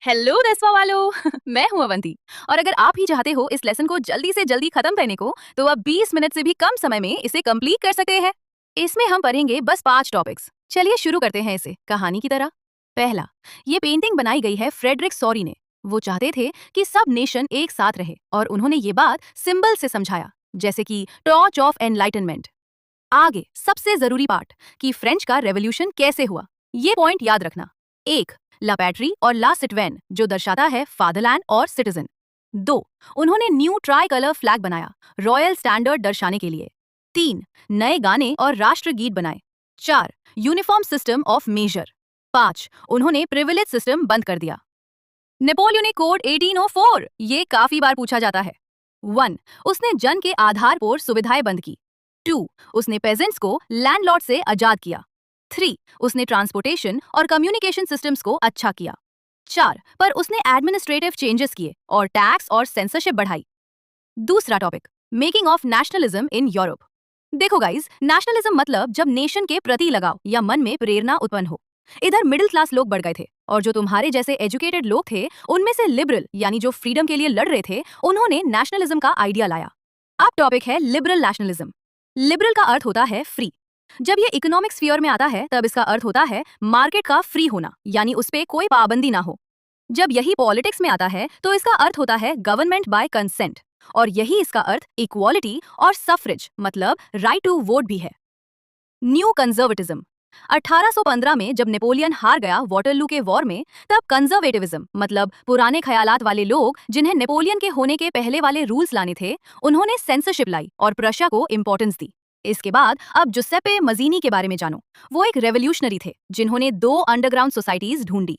Hello देशवा वालों मैं हूं अवंती। और अगर आप ही चाहते हो इस लेसन को जल्दी से जल्दी खत्म करने को तो आप 20 मिनट से भी कम समय में इसे कंप्लीट कर सकते हैं। इसमें हम पढ़ेंगे बस 5 टॉपिक्स। चलिए शुरू करते हैं इसे कहानी की तरह। पहला, ये पेंटिंग बनाई गई है फ्रेडरिक सॉरी ने। वो चाहते थे कि सब नेशन एक साथ रहे और उन्होंने ये बात सिंबल से समझाया, जैसे कि टॉर्च ऑफ एनलाइटनमेंट। आगे सबसे जरूरी पार्ट कि फ्रेंच का रेवोल्यूशन कैसे हुआ, ये पॉइंट याद रखना। एक, ला पैट्री और ला सिटवेन जो दर्शाता है फादरलैंड और सिटीजन। दो, उन्होंने न्यू ट्राई कलर फ्लैग बनाया रॉयल स्टैंडर्ड दर्शाने के लिए। तीन, नए गाने और राष्ट्रगीत बनाए। चार, यूनिफॉर्म सिस्टम ऑफ मेजर। पांच, उन्होंने प्रिविलेज सिस्टम बंद कर दिया। नेपोलियनिक कोड 1804 ये काफी बार पूछा जाता है। 1, उसने जन के आधार पर सुविधाएं बंद की। 2, उसने पेजेंट्स को लैंडलॉर्ड से आजाद किया। 3, उसने ट्रांसपोर्टेशन और कम्युनिकेशन सिस्टम्स को अच्छा किया। 4, पर उसने एडमिनिस्ट्रेटिव चेंजेस किए और टैक्स और सेंसरशिप बढ़ाई। दूसरा topic, making of nationalism in Europe. देखो गाइस, नेशनलिज्म मतलब जब नेशन के प्रति लगाव या मन में प्रेरणा उत्पन्न हो। इधर मिडिल क्लास लोग बढ़ गए थे और जो तुम्हारे जैसे एजुकेटेड लोग थे उनमें से लिबरल यानी जो फ्रीडम के लिए लड़ रहे थे उन्होंने नेशनलिज्म का आइडिया लाया। अब टॉपिक है लिबरल नेशनलिज्म। लिबरल का अर्थ होता है फ्री। जब ये इकोनॉमिक स्फीयर में आता है तब इसका अर्थ होता है मार्केट का फ्री होना, यानी उस पे कोई पाबंदी ना हो। जब यही पॉलिटिक्स में आता है तो इसका अर्थ होता है गवर्नमेंट बाय कंसेंट, और यही इसका अर्थ इक्वालिटी और सफरेज मतलब राइट टू वोट भी है। New conservatism. 1815 में जब नेपोलियन हार गया वाटरलू के वॉर में, तब कंजर्वेटिविज्म मतलब पुराने ख्यालात वाले लोग जिन्हें नेपोलियन के होने के पहले वाले रूल्स लाने थे, उन्होंने सेंसरशिप लाई और प्रशा को इंपॉर्टेंस दी। इसके बाद अब जुसेप्पे मजीनी के बारे में जानो। वो एक रेवोल्यूशनरी थे जिन्होंने 2 अंडरग्राउंड सोसाइटीज ढूंढी।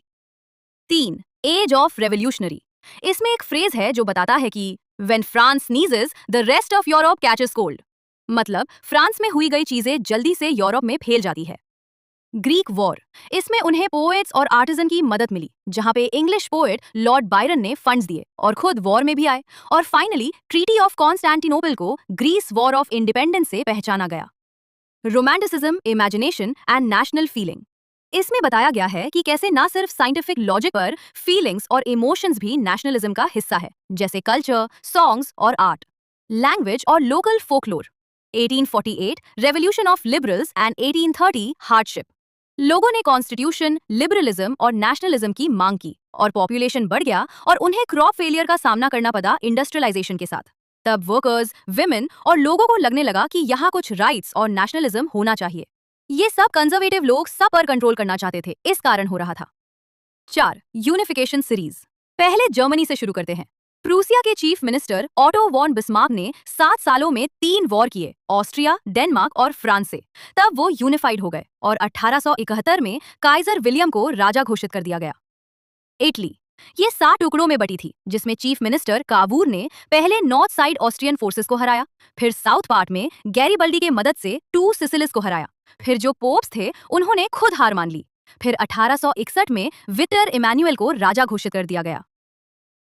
3, एज ऑफ रेवोल्यूशनरी। इसमें एक फ्रेज है जो बताता है कि when France sneezes, the rest of Europe catches cold. मतलब फ्रांस में हुई गई चीजें जल्दी से यूरोप में फैल जाती है। Greek war. इसमें उन्हें पोएट्स और आर्टिजन की मदद मिली, जहां पे इंग्लिश पोएट लॉर्ड बायरन ने फंड्स दिए और खुद वॉर में भी आए। और फाइनली ट्रीटी ऑफ कॉन्स्टेंटिनोपल को ग्रीस वॉर ऑफ इंडिपेंडेंस से पहचाना गया। Romanticism, imagination and national feeling. इसमें बताया गया है कि कैसे ना सिर्फ साइंटिफिक लॉजिक पर फीलिंग्स और इमोशंस भी नेशनलिज्म का हिस्सा है, जैसे कल्चर, सॉन्ग्स और आर्ट। लैंग्वेज और local folklore. 1848 revolution of liberals and 1830 hardship. लोगों ने कॉन्स्टिट्यूशन, लिबरलिज्म और नेशनलिज्म की मांग की और पॉपुलेशन बढ़ गया और उन्हें क्रॉप फेलियर का सामना करना पड़ा इंडस्ट्रियलाइजेशन के साथ। तब वर्कर्स, विमेन और लोगों को लगने लगा कि यहाँ कुछ राइट्स और नेशनलिज्म होना चाहिए। ये सब कंजर्वेटिव लोग सब पर कंट्रोल करना चाहते थे, इस कारण हो रहा था। 4, यूनिफिकेशन सीरीज। पहले जर्मनी से शुरू करते हैं। प्रूसिया के chief minister Otto von Bismarck ने 7 सालों में 3 वॉर किए, ऑस्ट्रिया, डेनमार्क और फ्रांस से। तब वो यूनिफाइड हो गए और 1871 में काइजर विलियम को राजा घोषित कर दिया गया। इटली, ये 7 टुकड़ों में बटी थी, जिसमें चीफ मिनिस्टर कावूर ने पहले नॉर्थ साइड ऑस्ट्रियन फोर्सेस को हराया, फिर साउथ पार्ट में गैरीबल्डी के मदद से 2 सिसिलिस को हराया, फिर जो पोप्स थे उन्होंने खुद हार मान ली, फिर 1861 में विक्टर इमैनुअल को राजा घोषित कर दिया गया।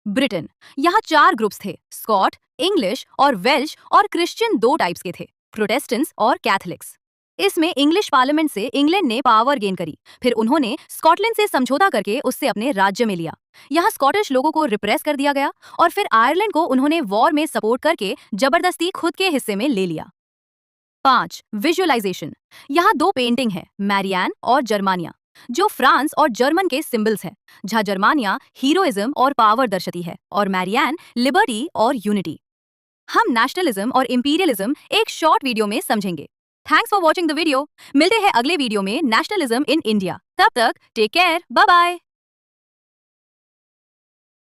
ब्रिटेन, यहाँ 4 ग्रुप्स थे, स्कॉट, इंग्लिश और वेल्श, और क्रिश्चियन 2 टाइप्स के थे, प्रोटेस्टेंट्स और कैथलिक्स। इसमें इंग्लिश पार्लियामेंट से इंग्लैंड ने पावर गेन करी, फिर उन्होंने स्कॉटलैंड से समझौता करके उससे अपने राज्य में लिया। यहाँ स्कॉटिश लोगों को रिप्रेस कर दिया गया और फिर आयरलैंड को उन्होंने वॉर में सपोर्ट करके जबरदस्ती खुद के हिस्से में ले लिया। 5, विजुअलाइजेशन। यहाँ 2 पेंटिंग है, मैरियान और जर्मानिया, जो फ्रांस और जर्मन के सिंबल्स हैं, जहाँ जर्मानिया हीरोइज्म और पावर दर्शाती है और मैरियान लिबर्टी और यूनिटी। हम नेशनलिज्म और इंपीरियलिज्म एक शॉर्ट वीडियो में समझेंगे। Thanks for watching the video. मिलते हैं अगले वीडियो में नेशनलिज्म इन इंडिया। तब तक टेक केयर, बाय बाय।